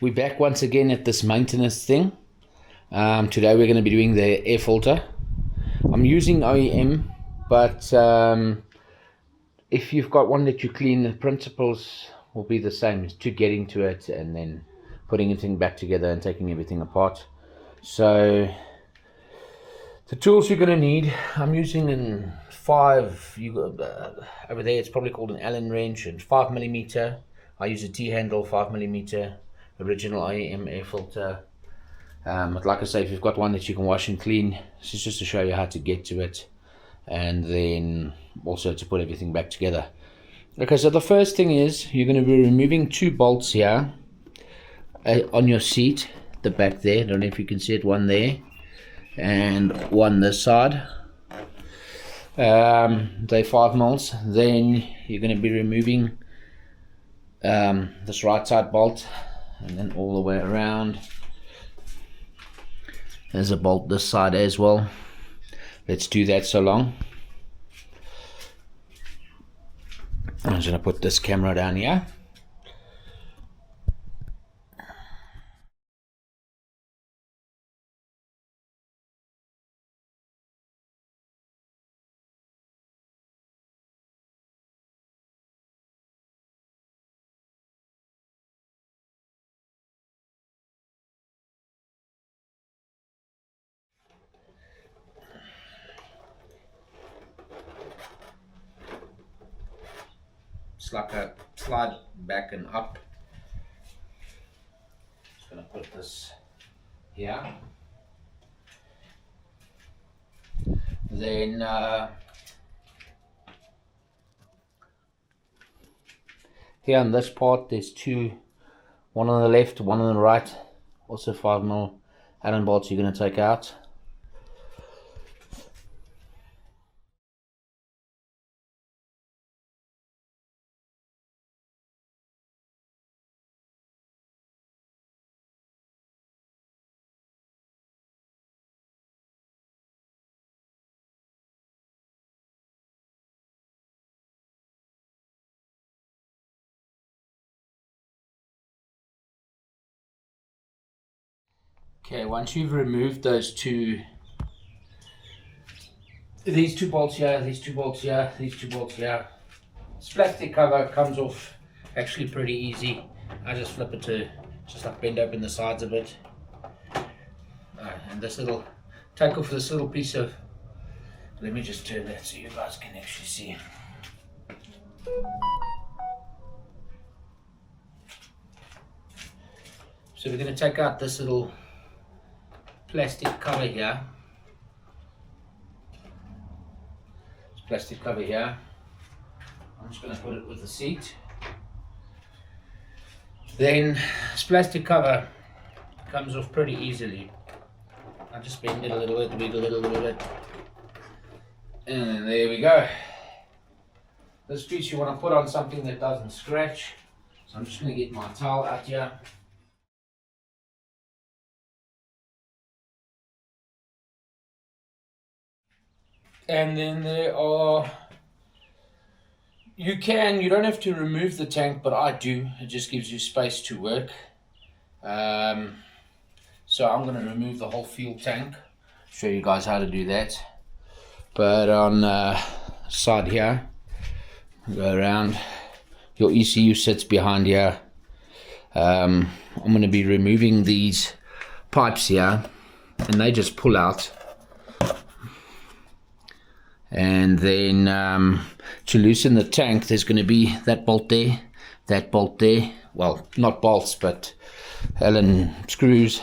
We're back once again at this maintenance thing. Today we're going to be doing the air filter. I'm using OEM, but if you've got one that you clean, the principles will be the same. It's to getting to it and then putting everything back together and taking everything apart. So the tools you're going to need, I'm using in 5, over there it's probably called an Allen wrench, and 5mm. I use a T-handle 5mm, original OEM air filter. But like I say, if you've got one that you can wash and clean, this is just to show you how to get to it, and then also to put everything back together. Okay, so the first thing is you're going to be removing 2 bolts here on your seat, the back there. I don't know if you can see it, one there and one this side. They're 5mm. Then you're going to be removing this right side bolt, and then all the way around. There's a bolt this side as well. Let's do that so long. I'm just going to put this camera down here. It's like a slide back and up. Just going to put this here. Then here on this part there's 2, one on the left, one on the right, also 5mm Allen bolts you're going to take out. Okay, once you've removed these 2 bolts here, these 2 bolts here, these 2 bolts here, this plastic cover comes off actually pretty easy. I just flip it to just like bend open the sides a bit, and this little, take off this little piece of, let me just turn that so you guys can actually see. So we're going to take out this little plastic cover here. This plastic cover here. I'm just going to put it with the seat. Then this plastic cover comes off pretty easily. I just bend it a little bit, wiggle it a little bit, and then there we go. This piece you want to put on something that doesn't scratch. So I'm just going to get my towel out here. And then there are, you don't have to remove the tank, but I do. It just gives you space to work. So I'm going to remove the whole fuel tank, show you guys how to do that. But on side here, go around, your ECU sits behind here. I'm going to be removing these pipes here, and they just pull out. And then to loosen the tank, there's going to be that bolt there, that bolt there. Well, not bolts, but Allen screws.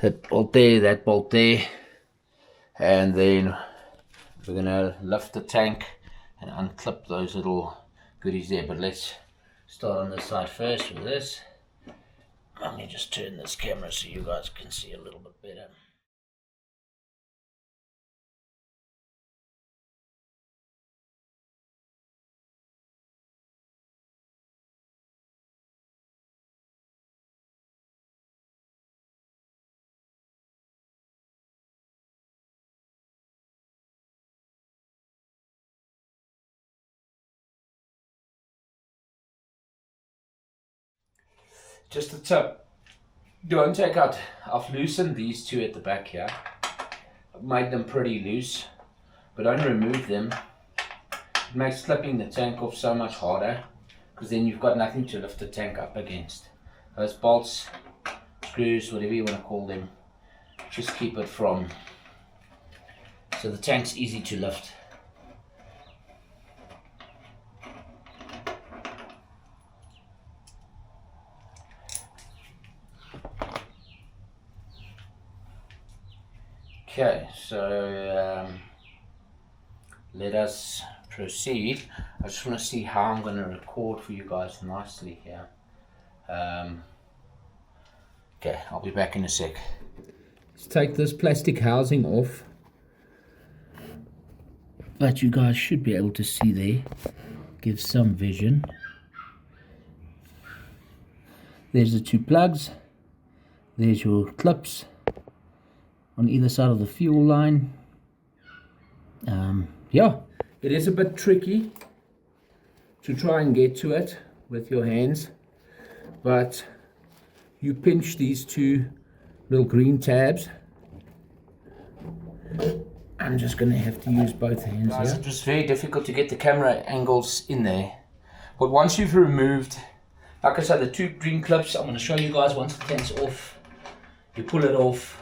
That bolt there, and then we're going to lift the tank and unclip those little goodies there. But let's start on this side first with this. Let me just turn this camera so you guys can see a little bit better. Just a tip, Don't take out, I've loosened these two at the back here. I've made them pretty loose, but don't remove them. It makes clipping the tank off so much harder, because then you've got nothing to lift the tank up against. Those bolts, screws, whatever you want to call them, just keep it from, so the tank's easy to lift. Okay, so let us proceed. I just want to see how I'm going to record for you guys nicely here. Okay, I'll be back in a sec. Let's take this plastic housing off, but you guys should be able to see there. Gives some vision. There's the two plugs. There's your clips on either side of the fuel line. Yeah, it is a bit tricky to try and get to it with your hands, but you pinch these two little green tabs. I'm just going to have to use both hands here. It was very difficult to get the camera angles in there, but once you've removed, like I said, the two green clips, I'm going to show you guys once the tank's off. You pull it off,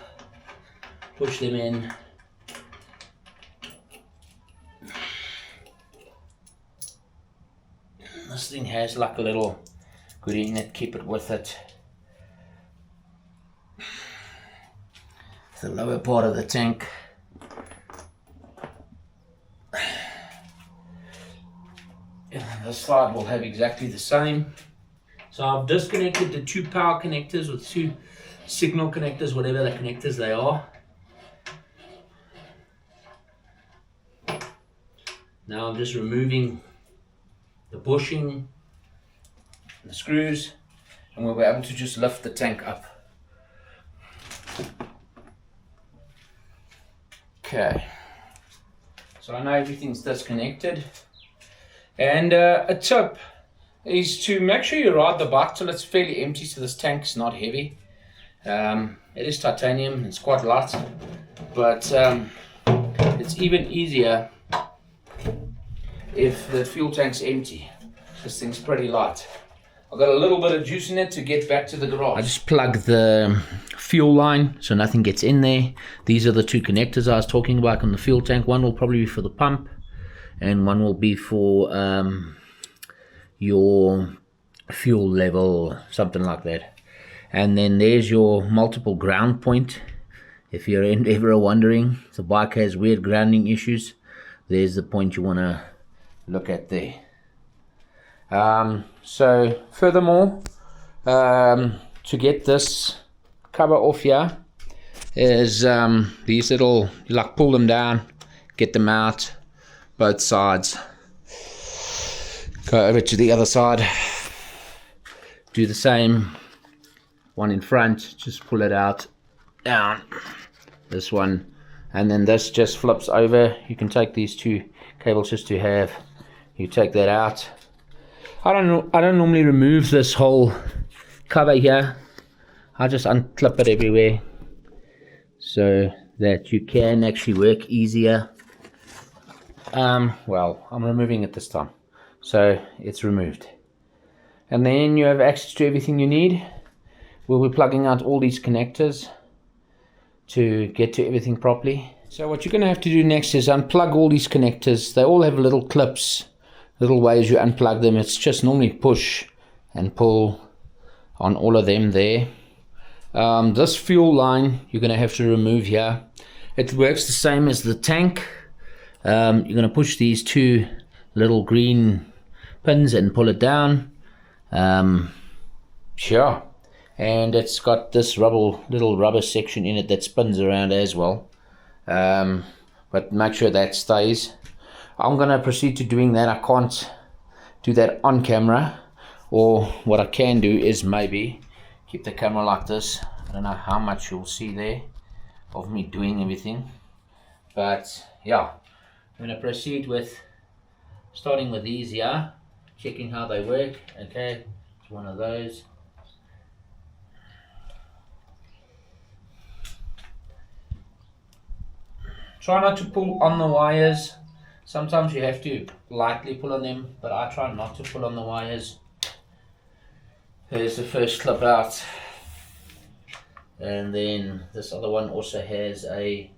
push them in. This thing has like a little goodie in it, keep it with it. The lower part of the tank. The slide will have exactly the same. So I've disconnected the two power connectors with two signal connectors, whatever the connectors they are. Now I'm just removing the bushing, the screws, and we'll be able to just lift the tank up. Okay, so I know everything's disconnected, and a tip is to make sure you ride the bike till it's fairly empty, so this tank's not heavy. It is titanium, it's quite light, but it's even easier if the fuel tank's empty. This thing's pretty light. I've got a little bit of juice in it to get back to the garage. I just plug the fuel line so nothing gets in there. These are the two connectors I was talking about on the fuel tank. One will probably be for the pump, and one will be for your fuel level, something like that. And then there's your multiple ground point. If you're ever wondering, the bike has weird grounding issues, there's the point you want to look at there. So furthermore, to get this cover off here is these little, you like pull them down, get them out, both sides. Go over to the other side, do the same, one in front, just pull it out, down, this one, and then this just flips over. You can take these two cables just to have, you take that out. I don't normally remove this whole cover here. I just unclip it everywhere so that you can actually work easier. Well, I'm removing it this time, so it's removed, and then you have access to everything you need. We'll be plugging out all these connectors to get to everything properly. So what you're going to have to do next is unplug all these connectors. They all have little clips, little ways you unplug them. It's just normally push and pull on all of them there. This fuel line you're going to have to remove here. It works the same as the tank. You're going to push these two little green pins and pull it down. Sure. And it's got this little rubber section in it that spins around as well. But make sure that stays. I'm going to proceed to doing that. I can't do that on camera, or what I can do is maybe keep the camera like this. I don't know how much you'll see there of me doing everything, but yeah, I'm going to proceed with starting with these here, checking how they work. Okay, it's one of those. Try not to pull on the wires. Sometimes you have to lightly pull on them, but I try not to pull on the wires. There's the first clip out. And then this other one also has a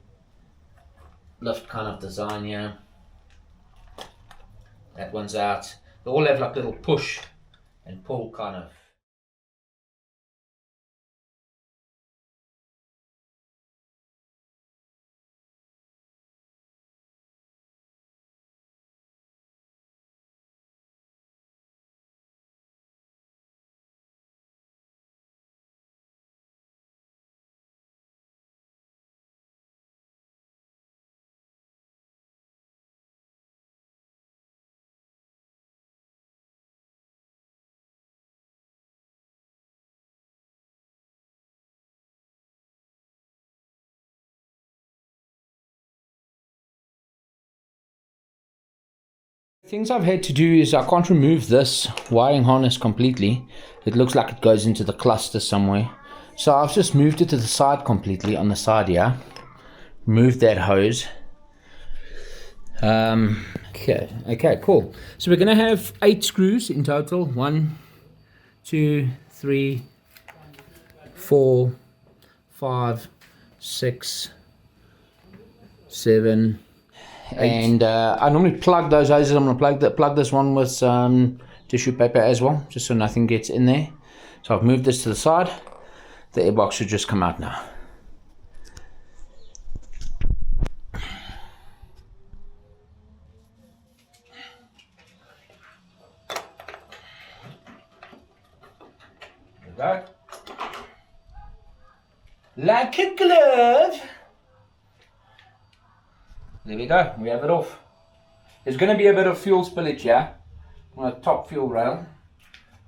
lift kind of design here. That one's out. They all have like little push and pull kind of. Things I've had to do is I can't remove this wiring harness completely. It looks like it goes into the cluster somewhere. So I've just moved it to the side completely on the side here. Moved that hose. Okay, cool. So we're going to have 8 screws in total. 1, 2, 3, 4, 5, 6, 7, 8. And I normally plug those hoses. I'm going to plug this one with tissue paper as well, just so nothing gets in there. So I've moved this to the side. The airbox should just come out now. There we go. Like a glove. There we go, we have it off. There's going to be a bit of fuel spillage here on the top fuel rail.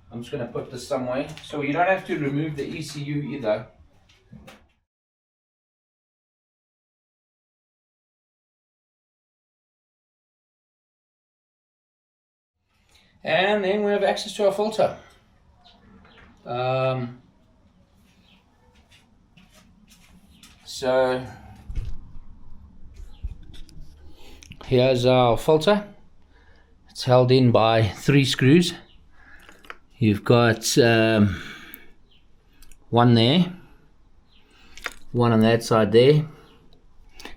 I'm just going to put this somewhere, so you don't have to remove the ECU either. And then we have access to our filter. So here's our filter. It's held in by 3 screws. You've got one there, one on that side there,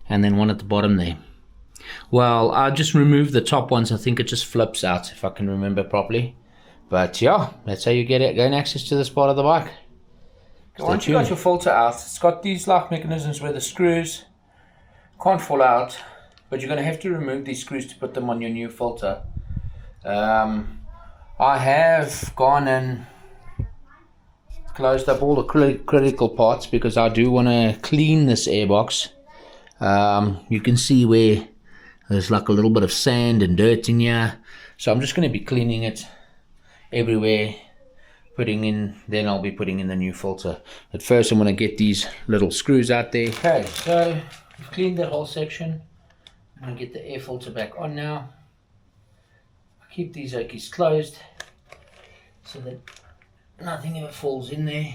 and then one at the bottom there. Well, I just removed the top ones. I think it just flips out, if I can remember properly. But yeah, that's how you gain access to this part of the bike. Once you got your filter out, it's got these lock mechanisms where the screws can't fall out, but you're going to have to remove these screws to put them on your new filter. I have gone and closed up all the critical parts because I do want to clean this airbox. You can see where there's like a little bit of sand and dirt in here, so I'm just going to be cleaning it everywhere, then I'll be putting in the new filter. But first I'm going to get these little screws out there. Okay, so we've cleaned that whole section. I'm going to get the air filter back on now. Keep these okies closed so that nothing ever falls in there.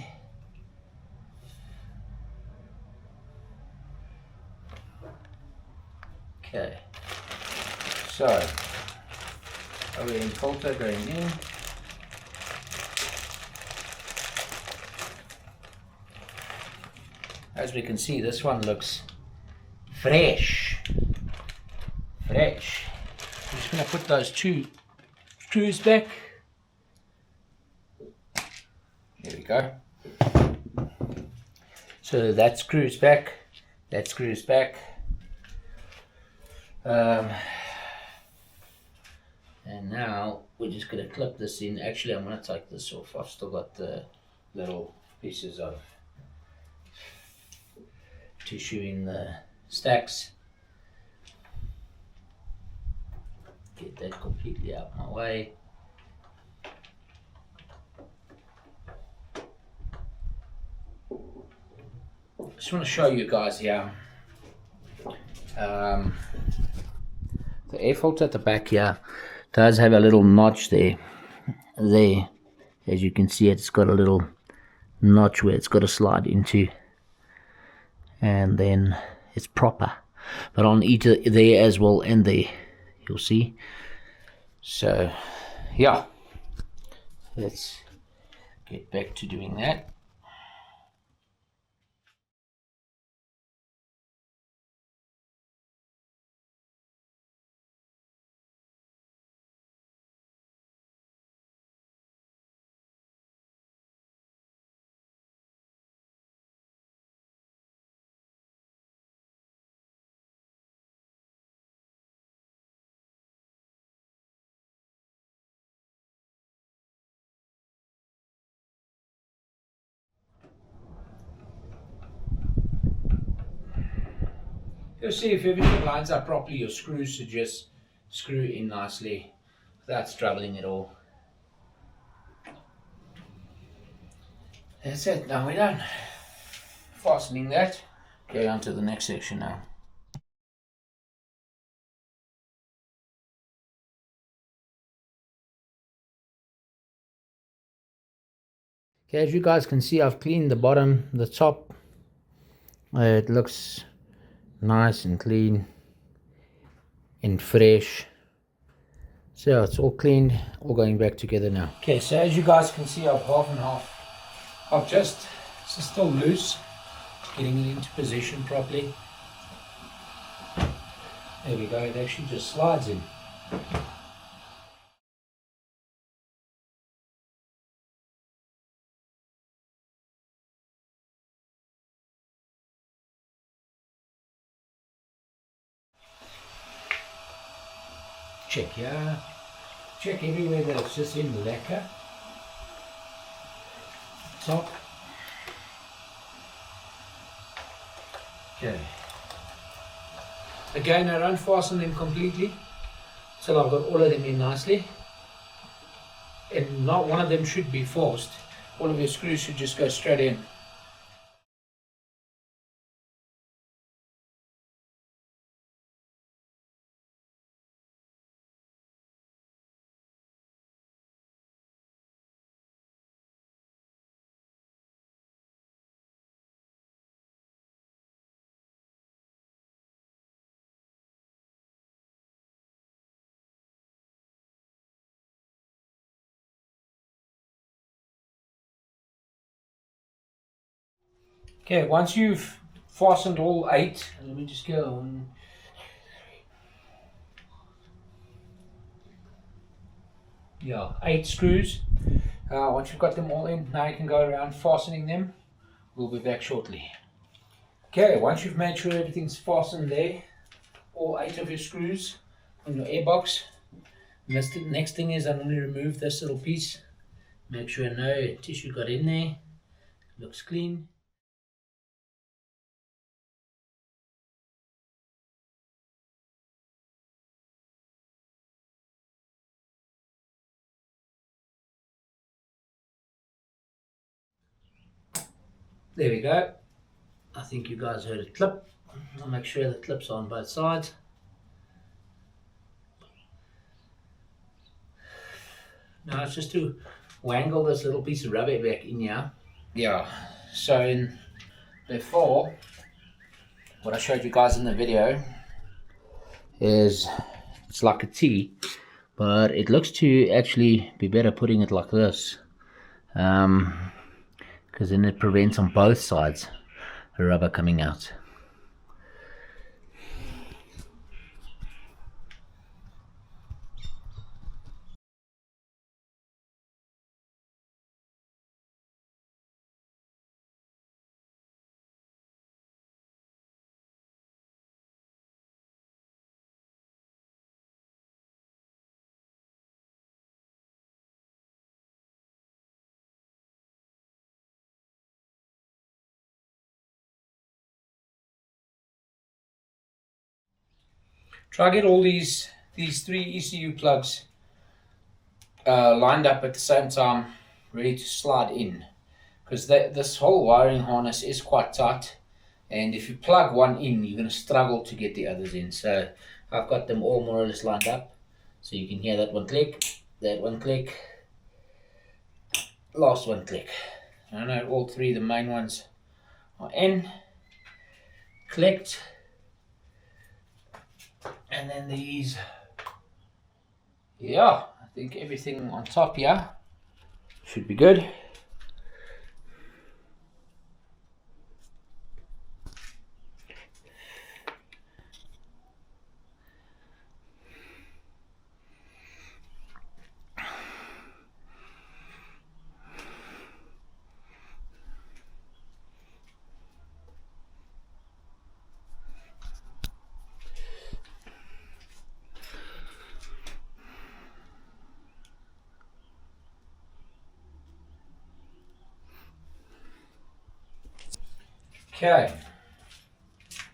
Okay, so OEM filter going in. As we can see, this one looks fresh. I'm just going to put those 2 screws back. There we go. So that screws back, that screws back. And now we're just going to clip this in. Actually, I'm going to take this off. I've still got the little pieces of tissue in the stacks. Get that completely out of my way. Just want to show you guys here the air filter at the back here does have a little notch there. As you can see, it's got a little notch where it's got to slide into, and then it's proper. but on either there as well and there, you'll see. So yeah, let's get back to doing that. You'll see if everything lines up properly, your screws should just screw in nicely without struggling at all. That's it, now we're done. Fastening that, go on to the next section now. Okay, as you guys can see, I've cleaned the bottom, the top. It looks nice and clean and fresh. So it's all cleaned, all going back together now. Okay, so as you guys can see, I've half and half. I've just, it's still loose, getting it into position properly. There we go, it actually just slides in. Check here, check everywhere that it's just in lacquer. Top. Okay. Again, I don't fasten them completely till I've got all of them in nicely. And not one of them should be forced. All of your screws should just go straight in. Okay, once you've fastened all 8, let me just go on. Yeah, 8 screws. Once you've got them all in, now you can go around fastening them. We'll be back shortly. Okay, once you've made sure everything's fastened there, all 8 of your screws on your airbox, the next thing is I'm going to remove this little piece. Make sure no tissue got in there. Looks clean. There we go. I think you guys heard it clip. I'll make sure the clips are on both sides. Now it's just to wangle this little piece of rubber back in here. Yeah, so in before, what I showed you guys in the video is it's like a T, but it looks to actually be better putting it like this, because then it prevents on both sides the rubber coming out. Try to get all these 3 ECU plugs lined up at the same time, ready to slide in, because this whole wiring harness is quite tight, and if you plug one in, you're going to struggle to get the others in. So I've got them all more or less lined up, so you can hear that one click, that one click, last one click. I know all 3 the main ones are in, clicked, And then these, yeah, I think everything on top here should be good. Okay,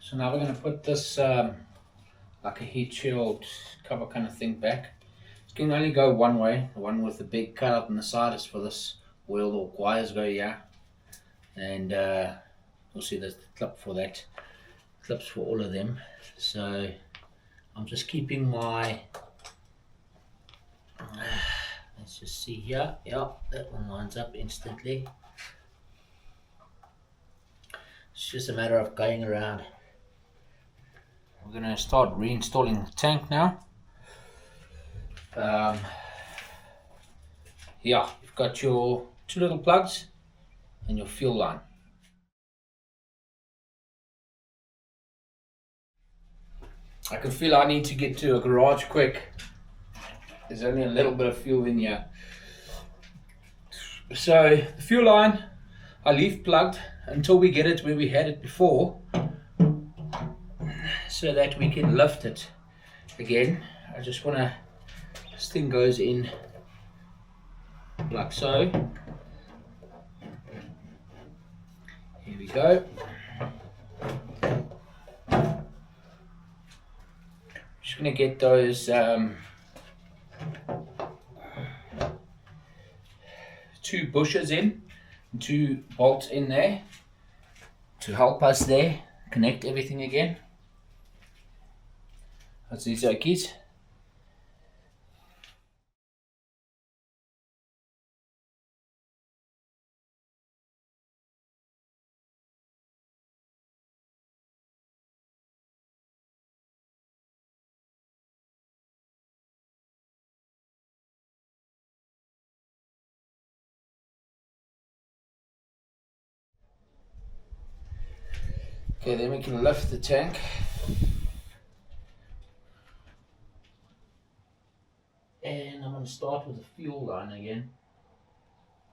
so now we're going to put this like a heat shield cover kind of thing back. It can only go one way. The one with the big cutout on the side is for this wheel or wires go here, and you'll see there's the clip for that. Clips for all of them. So I'm just keeping my. Let's just see here. Yeah, that one lines up instantly. It's just a matter of going around. We're going to start reinstalling the tank now. Yeah, you've got your two little plugs and your fuel line. I can feel I need to get to a garage quick. There's only a little bit of fuel in here. So the fuel line I leave plugged until we get it where we had it before, so that we can lift it again. I just want to, this thing goes in like so. Here we go. Just going to get those two bushes in, and two bolts in there to help us there connect everything again. That's these okies. Okay, then we can lift the tank. And I'm going to start with the fuel line again.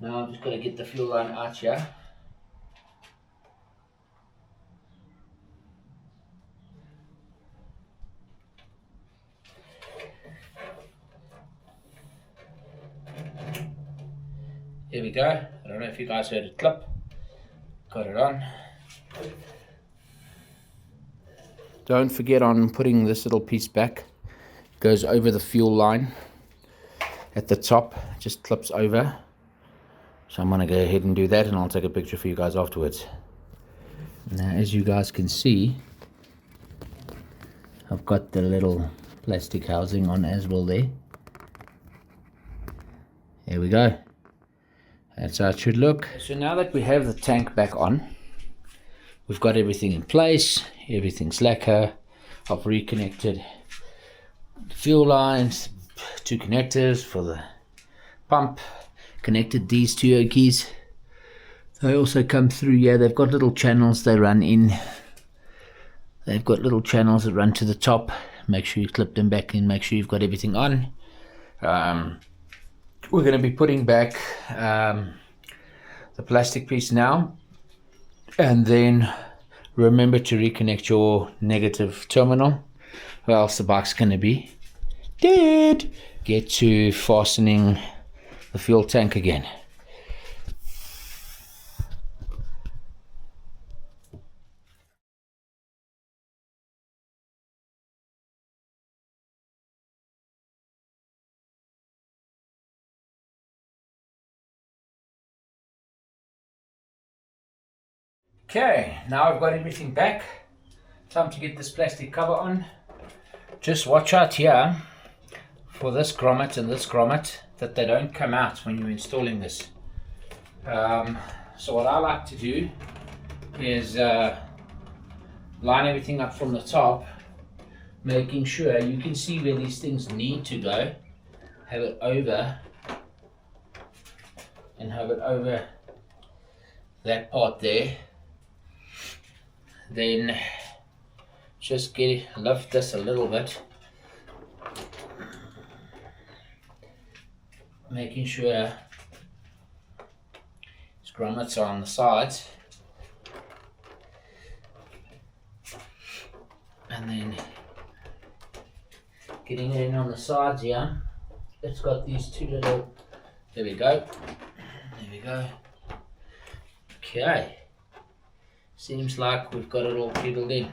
Now I'm just going to get the fuel line out here. Here we go. I don't know if you guys heard it clip. Got it on. Don't forget on putting this little piece back. It goes over the fuel line at the top. It just clips over. So I'm going to go ahead and do that, and I'll take a picture for you guys afterwards. Now, as you guys can see, I've got the little plastic housing on as well there. There we go. That's how it should look. So now that we have the tank back on, we've got everything in place, everything's lacquer. I've reconnected the fuel lines, two connectors for the pump, connected these two okies. They also come through here. They've got little channels they run in. They've got little channels that run to the top. Make sure you clip them back in, make sure you've got everything on. We're going to be putting back the plastic piece now, and then remember to reconnect your negative terminal, or else the bike's going to be dead. Get to fastening the fuel tank again. Okay, now I've got everything back. Time to get this plastic cover on. Just watch out here for this grommet and this grommet, that they don't come out when you're installing this. So what I like to do is line everything up from the top, making sure you can see where these things need to go. Have it over and have it over that part there. Then just lift this a little bit, making sure its grommets are on the sides, and then getting it in on the sides here. It's got these two little, there we go, okay, seems like we've got it all jiggled in.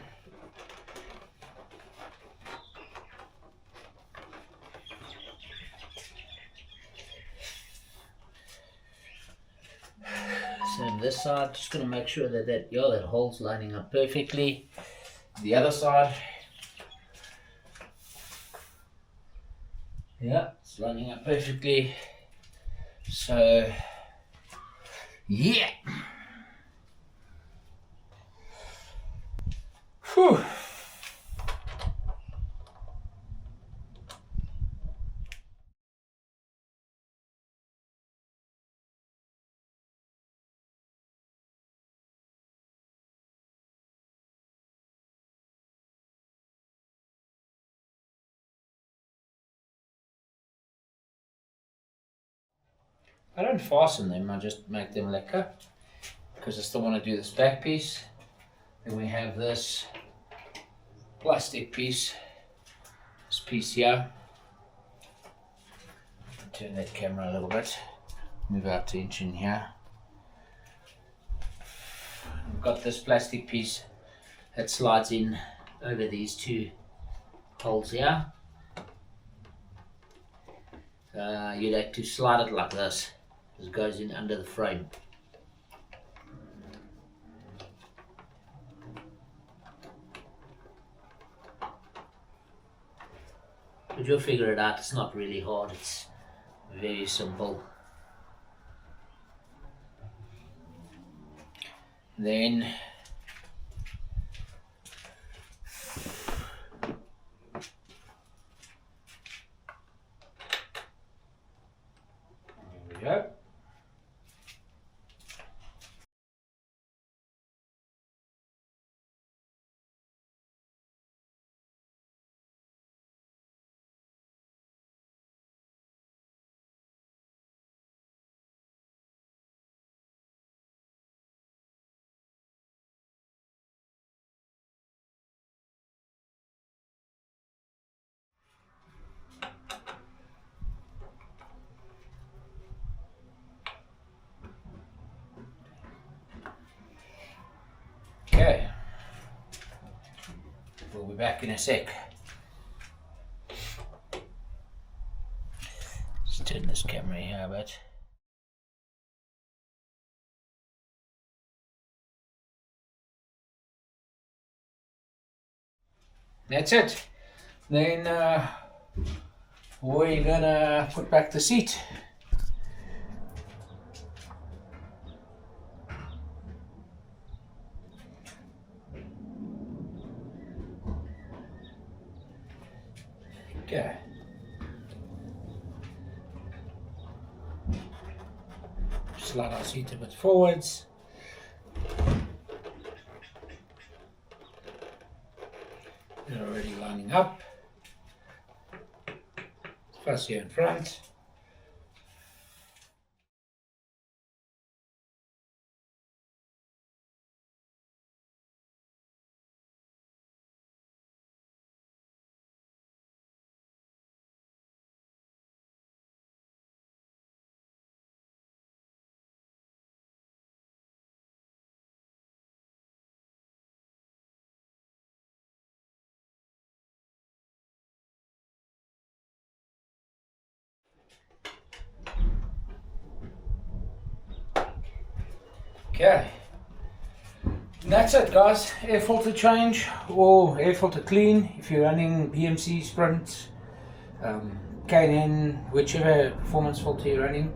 So on this side, just going to make sure that hole's lining up perfectly. The other side, yeah, it's lining up perfectly. So yeah, whew. I don't fasten them, I just make them lacquer because I still want to do this back piece. Then we have this plastic piece, this piece here. Turn that camera a little bit, move our attention here. We've got this plastic piece that slides in over these two holes here. You'd have to slide it like this. This goes in under the frame. But you'll figure it out, it's not really hard, it's very simple. Then there we go. Okay, we'll be back in a sec. Let's turn this camera here a bit. That's it. Then we're gonna put back the seat. Okay. Slide our seat a bit forwards. They're already lining up. First here in front. Okay, and that's it guys. Air filter change or air filter clean if you're running BMC, Sprint, K&N, whichever performance filter you're running.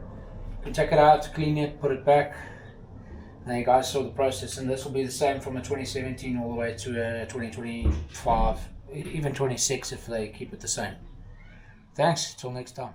You can take it out, clean it, put it back. Now you guys saw the process, and this will be the same from a 2017 all the way to a 2025 even 26 if they keep it the same. Thanks, till next time.